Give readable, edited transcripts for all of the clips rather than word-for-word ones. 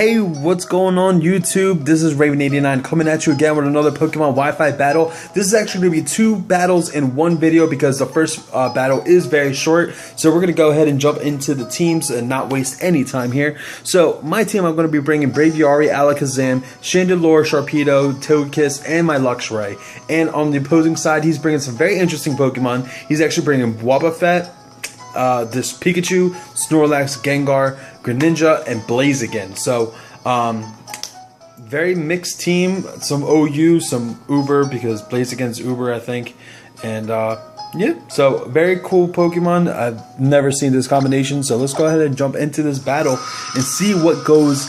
Hey, what's going on YouTube? This is Raven89 coming at you again with another Pokemon Wi-Fi battle. This is actually going to be 2 battles in one video because the first battle is very short. So we're going to go ahead and jump into the teams and not waste any time here. So my team, I'm going to be bringing Braviary, Alakazam, Chandelure, Sharpedo, Togekiss, and my Luxray. And on the opposing side, he's bringing some very interesting Pokemon. He's actually bringing Wobbuffet, this Pikachu, Snorlax, Gengar, Greninja, and Blaziken. So, very mixed team. Some OU, some Uber, because Blaziken's Uber, I think. And, yeah, so very cool Pokemon. I've never seen this combination. So let's go ahead and jump into this battle and see what goes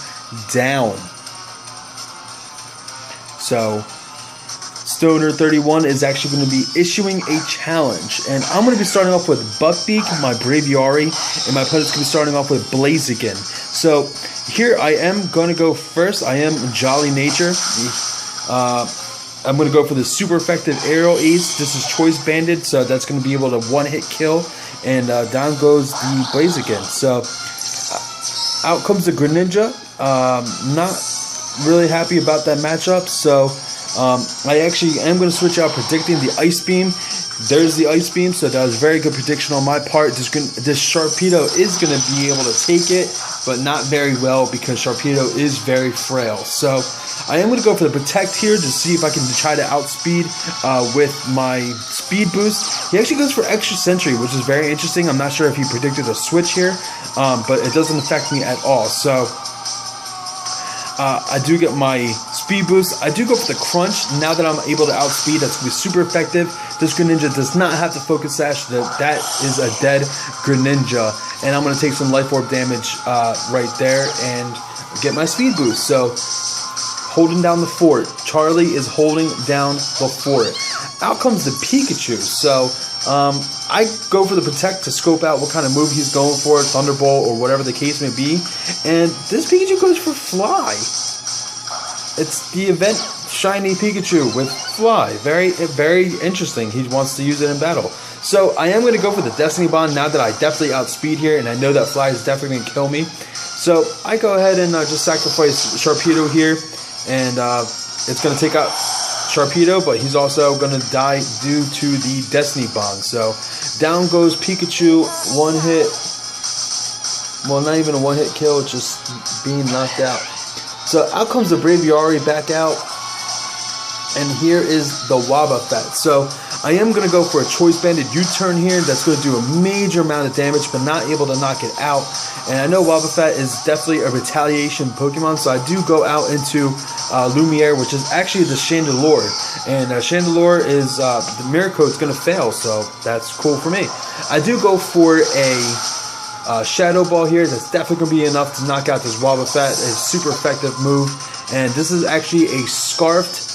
down. So, Stoner31 is actually going to be issuing a challenge, and I'm going to be starting off with Buckbeak, my Braviary, and my opponent's going to be starting off with Blaziken. So here I am going to go first. I am Jolly Nature. I'm going to go for the super effective Aerial Ace. This is Choice Banded, so that's going to be able to one-hit kill, and down goes the Blaziken. So out comes the Greninja. Not really happy about that matchup, so I actually am going to switch out predicting the Ice Beam. There's the Ice Beam, so that was very good prediction on my part. This Sharpedo is going to be able to take it, but not very well because Sharpedo is very frail. So I am going to go for the Protect here to see if I can try to outspeed with my Speed Boost. He actually goes for Extra Sentry, which is very interesting. I'm not sure if he predicted a switch here, but it doesn't affect me at all. So I do get my Speed Boost. I do go for the Crunch. Now that I'm able to outspeed, that's going to be super effective. This Greninja does not have to Focus Sash. That is a dead Greninja. And I'm going to take some Life Orb damage right there and get my Speed Boost. So, holding down the fort. Charlie is holding down the fort. Out comes the Pikachu. So, I go for the Protect to scope out what kind of move he's going for, Thunderbolt or whatever the case may be. And this Pikachu goes for Fly. It's the event Shiny Pikachu with Fly. Very, very interesting. He wants to use it in battle. So I am going to go for the Destiny Bond now that I definitely outspeed here, and I know that Fly is definitely going to kill me. So I go ahead and just sacrifice Sharpedo here, and it's going to take out Sharpedo, but he's also going to die due to the Destiny Bond. So down goes Pikachu, one hit. Well, not even a one-hit kill, just being knocked out. So out comes the Braviary back out, and here is the Wobbuffet. So I am going to go for a Choice Banded U-turn here. That's going to do a major amount of damage, but not able to knock it out. And I know Wobbuffet is definitely a retaliation Pokemon, so I do go out into Lumiere, which is actually the Chandelure. And Chandelure is, the Mirror Coat's going to fail, so that's cool for me. I do go for a Shadow Ball here. That's definitely going to be enough to knock out this Wobbuffet. It's a super effective move. And this is actually a Scarfed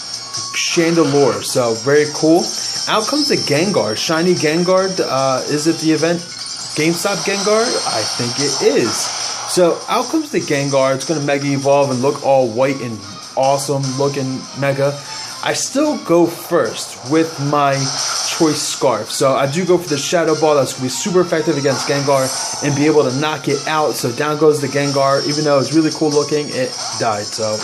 Chandelure, so very cool. Out comes the Gengar. Shiny Gengar. Is it the event GameStop Gengar? I think it is. So out comes the Gengar. It's going to Mega Evolve and look all white and awesome looking Mega. I still go first with my Choice Scarf. So I do go for the Shadow Ball. That's going to be super effective against Gengar and be able to knock it out. So down goes the Gengar. Even though it's really cool looking, it died. So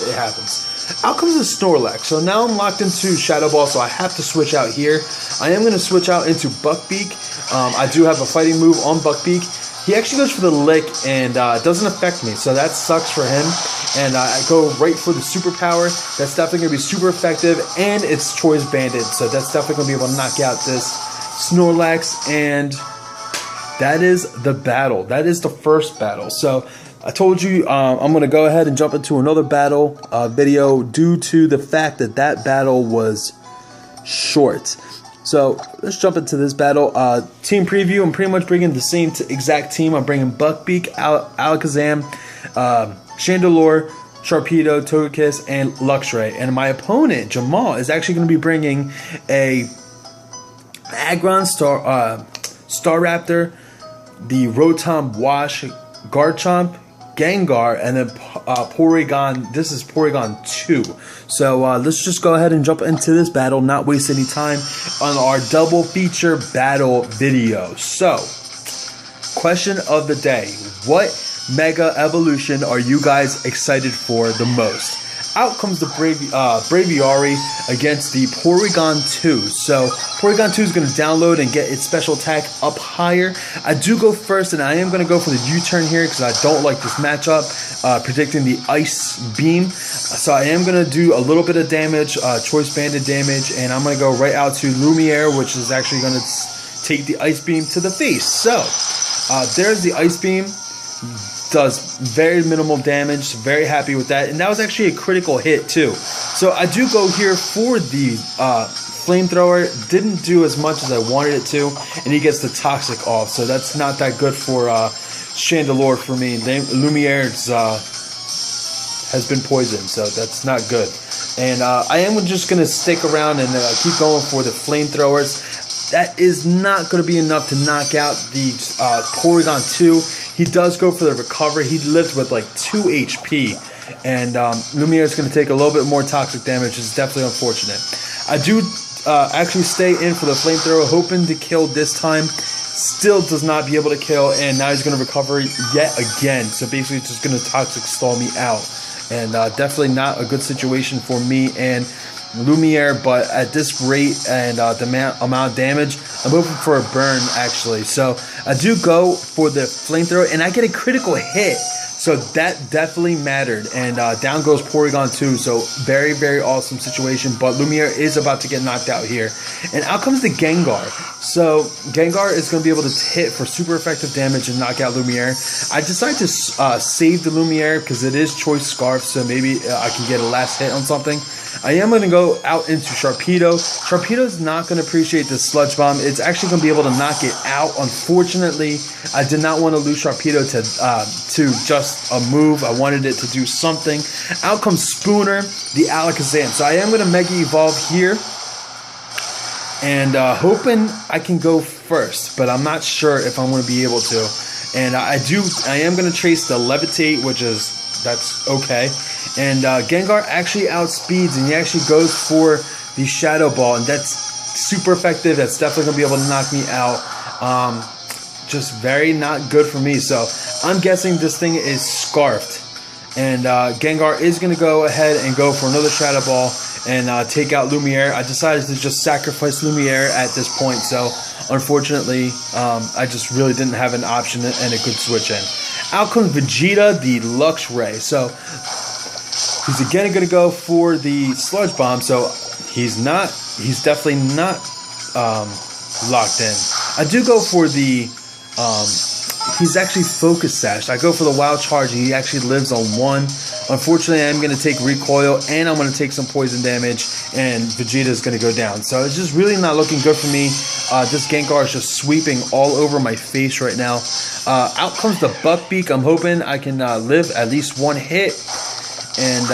it happens. Out comes the Snorlax. So now I'm locked into Shadow Ball, so I have to switch out here. I am going to switch out into Buckbeak. I do have a fighting move on Buckbeak. He actually goes for the Lick, and it doesn't affect me, so that sucks for him. And I go right for the Superpower. That's definitely going to be super effective, and it's Choice Banded, so that's definitely going to be able to knock out this Snorlax. And that is the battle. That is the first battle. So I told you I'm going to go ahead and jump into another battle video due to the fact that that battle was short. So let's jump into this battle. Team preview, I'm pretty much bringing the same exact team. I'm bringing Buckbeak, Alakazam, Chandelure, Sharpedo, Togekiss, and Luxray. And my opponent, Jamal, is actually going to be bringing a Aggron, Staraptor, the Rotom Wash, Garchomp, Gengar, and then Porygon. This is Porygon 2. So let's just go ahead and jump into this battle, not waste any time on our double feature battle video. So, question of the day. What Mega Evolution are you guys excited for the most? Out comes the Braviary against the Porygon 2. So Porygon 2 is going to download and get its special attack up higher. I do go first, and I am going to go for the U-turn here because I don't like this matchup, predicting the Ice Beam. So I am going to do a little bit of damage, Choice Banded damage, and I'm going to go right out to Lumiere, which is actually going to take the Ice Beam to the face. So there's the Ice Beam. Does very minimal damage, very happy with that, and that was actually a critical hit too. So I do go here for the flamethrower. Didn't do as much as I wanted it to, and he gets the toxic off, so that's not that good for Chandelure for me. Lumiere has been poisoned, so that's not good. And I am just going to stick around and keep going for the flamethrowers. That is not going to be enough to knock out the Porygon 2. He does go for the recovery. He lives with like 2 HP. And Lumiere is going to take a little bit more toxic damage. It's definitely unfortunate. I do actually stay in for the flamethrower, hoping to kill this time. Still does not be able to kill. And now he's going to recover yet again. So basically it's just going to toxic stall me out. And definitely not a good situation for me and Lumiere, but at this rate and the amount of damage, I'm hoping for a burn actually. So I do go for the flamethrower, and I get a critical hit. So that definitely mattered. And down goes Porygon 2. So very, very awesome situation. But Lumiere is about to get knocked out here. And out comes the Gengar. So Gengar is going to be able to hit for super effective damage and knock out Lumiere. I decided to save the Lumiere because it is Choice Scarf. So maybe I can get a last hit on something. I am going to go out into Sharpedo. Sharpedo is not going to appreciate this Sludge Bomb. It's actually going to be able to knock it out. Unfortunately, I did not want to lose Sharpedo to just a move. I wanted it to do something. Out comes Spooner, the Alakazam. So I am going to Mega Evolve here. And hoping I can go first. But I'm not sure if I'm going to be able to. And I am going to trace the Levitate, that's okay. And Gengar actually outspeeds, and he actually goes for the Shadow Ball, and that's super effective. That's definitely going to be able to knock me out. Just very not good for me. So I'm guessing this thing is Scarfed. And Gengar is going to go ahead and go for another Shadow Ball and take out Lumiere. I decided to just sacrifice Lumiere at this point. So unfortunately, I just really didn't have an option and a good switch in. Out comes Vegeta, the Luxray. So he's again going to go for the Sludge Bomb. So he's definitely not locked in. I do go for the he's actually Focus Sash. I go for the Wild Charge, and he actually lives on 1. Unfortunately, I'm going to take Recoil, and I'm going to take some poison damage, and Vegeta is going to go down. So it's just really not looking good for me. This Gengar is just sweeping all over my face right now. Out comes the Buckbeak. I'm hoping I can live at least 1 hit. And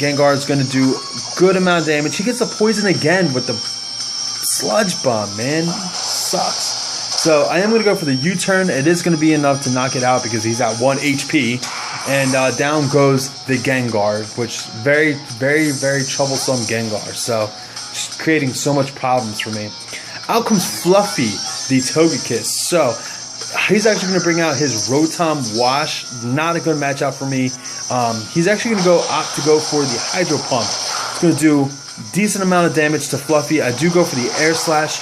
Gengar is going to do a good amount of damage. He gets a poison again with the Sludge Bomb, man. Sucks. So I am going to go for the U-turn. It is going to be enough to knock it out because he's at 1 HP. And down goes the Gengar, which very, very, very troublesome Gengar. So just creating so much problems for me. Out comes Fluffy, the Togekiss. So he's actually going to bring out his Rotom Wash. Not a good matchup for me. He's actually going to opt to go for the Hydro Pump. It's going to do decent amount of damage to Fluffy. I do go for the Air Slash,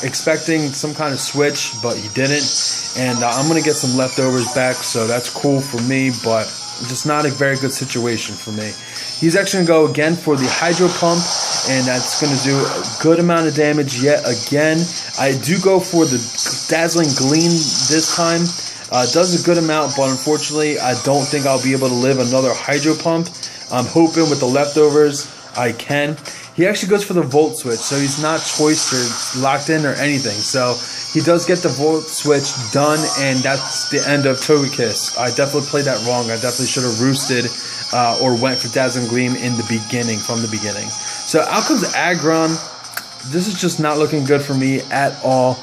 expecting some kind of switch, but he didn't. And I'm going to get some leftovers back, so that's cool for me, but just not a very good situation for me. He's actually going to go again for the Hydro Pump, and that's going to do a good amount of damage yet again. I do go for the Dazzling Gleam this time. Does a good amount, but unfortunately, I don't think I'll be able to live another Hydro Pump. I'm hoping with the leftovers, I can. He actually goes for the Volt Switch, so he's not choiced or locked in or anything. So he does get the Volt Switch done, and that's the end of Togekiss. I definitely played that wrong. I definitely should have roosted or went for Dazzling Gleam in the beginning, from the beginning. So out comes Aggron. This is just not looking good for me at all.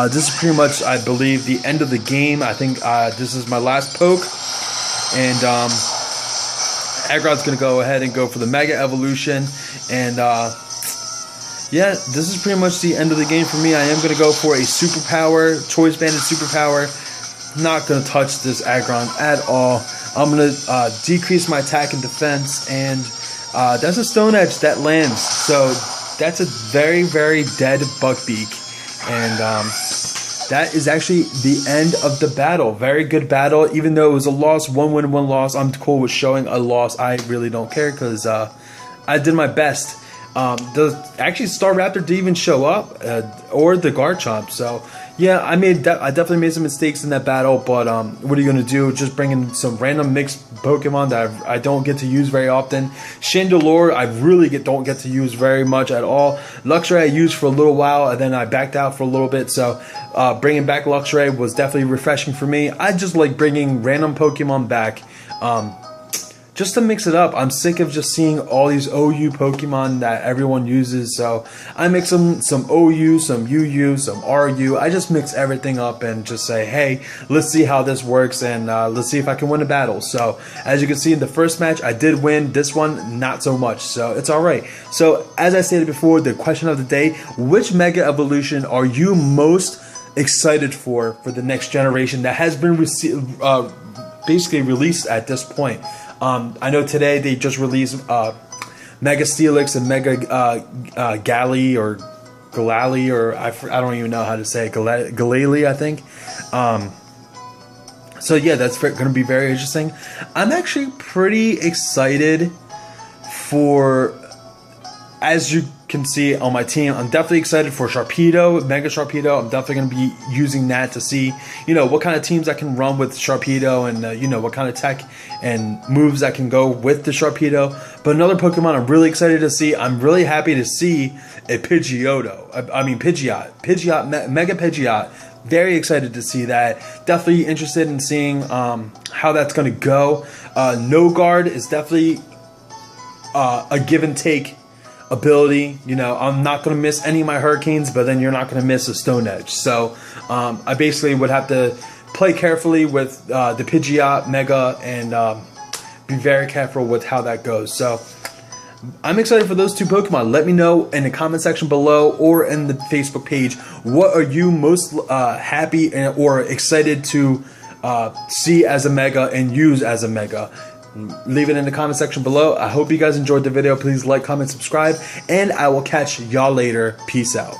This is pretty much, I believe, the end of the game. I think this is my last poke. And Aggron's going to go ahead and go for the Mega Evolution. And yeah, this is pretty much the end of the game for me. I am going to go for a Superpower, Choice Banded Superpower. not going to touch this Aggron at all. I'm going to decrease my attack and defense, and that's a Stone Edge that lands. So that's a very, very dead Buckbeak, and that is actually the end of the battle. Very good battle, even though it was a loss, 1 win, 1 loss. I'm cool with showing a loss. I really don't care because I did my best. Actually, Staraptor didn't even show up, or the Garchomp. So yeah, I definitely made some mistakes in that battle. But what are you gonna do? Just bring in some random mixed Pokemon that I don't get to use very often. Chandelure, I really don't get to use very much at all. Luxray I used for a little while, and then I backed out for a little bit. So bringing back Luxray was definitely refreshing for me. I just like bringing random Pokemon back. Just to mix it up. I'm sick of just seeing all these OU Pokemon that everyone uses, so I mix some OU, some UU, some RU. I just mix everything up and just say, hey, let's see how this works, and let's see if I can win a battle. So as you can see in the first match, I did win. This one, not so much, so it's alright. So as I stated before, the question of the day, which Mega Evolution are you most excited for the next generation that has been basically released at this point? I know today they just released Mega Steelix and Mega Gali or Galali, or I don't even know how to say it, Galali, I think. So yeah, that's going to be very interesting. I'm actually pretty excited for, as you can see on my team, I'm definitely excited for Sharpedo, Mega Sharpedo. I'm definitely going to be using that to see, what kind of teams I can run with Sharpedo, and what kind of tech and moves I can go with the Sharpedo. But another Pokemon I'm really excited to see, I'm really happy to see a Pidgeotto. I mean Pidgeot, Mega Pidgeot. Very excited to see that. Definitely interested in seeing how that's going to go. No Guard is definitely a give and take ability. I'm not going to miss any of my Hurricanes, but then you're not going to miss a Stone Edge. So I basically would have to play carefully with the Pidgeot Mega and be very careful with how that goes. So I'm excited for those two Pokemon. Let me know in the comment section below or in the Facebook page, what are you most happy or excited to see as a Mega and use as a Mega? Leave it in the comment section below. I hope you guys enjoyed the video. Please like, comment, subscribe, and I will catch y'all later. Peace out.